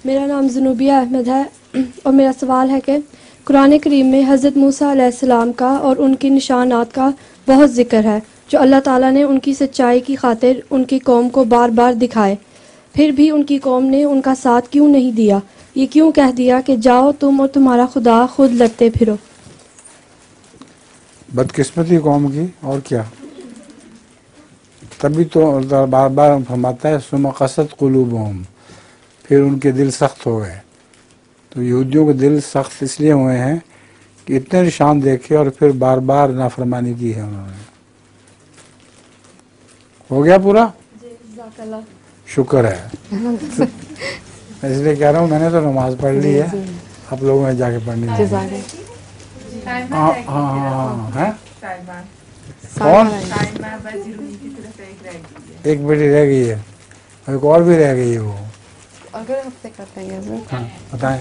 میرا نام زنوبیہ احمد ہے اور میرا سوال ہے کہ قرآن کریم میں حضرت موسیٰ علیہ السلام کا اور ان کی نشانات کا بہت ذکر ہے جو اللہ تعالیٰ نے ان کی سچائی کی خاطر ان کی قوم کو بار بار دکھائے، پھر بھی ان کی قوم نے ان کا ساتھ کیوں نہیں دیا؟ یہ کیوں کہہ دیا کہ جاؤ تم اور تمہارا خدا خود لڑتے پھرو؟ بدقسمتی قوم کی، اور کیا؟ تبھی تو بار بار فرماتا ہے ثم قست قلوبہم، پھر ان کے دل سخت ہو گئے. تو یہودیوں کے دل سخت اس لیے ہوئے ہیں کہ اتنے نشان دیکھے اور پھر بار بار نافرمانی کی ہے انہوں نے. ہو گیا پورا؟ شکر ہے. میں اس لیے کہہ رہا ہوں میں نے تو نماز پڑھ لی ہے، آپ لوگوں نے جا کے پڑھنی ہے. ہاں ہاں ہاں کون؟ ایک بیٹی رہ گئی ہے، ایک اور بھی رہ گئی ہے. وہ اگر ہفتے کرتے ہیں بتائیں.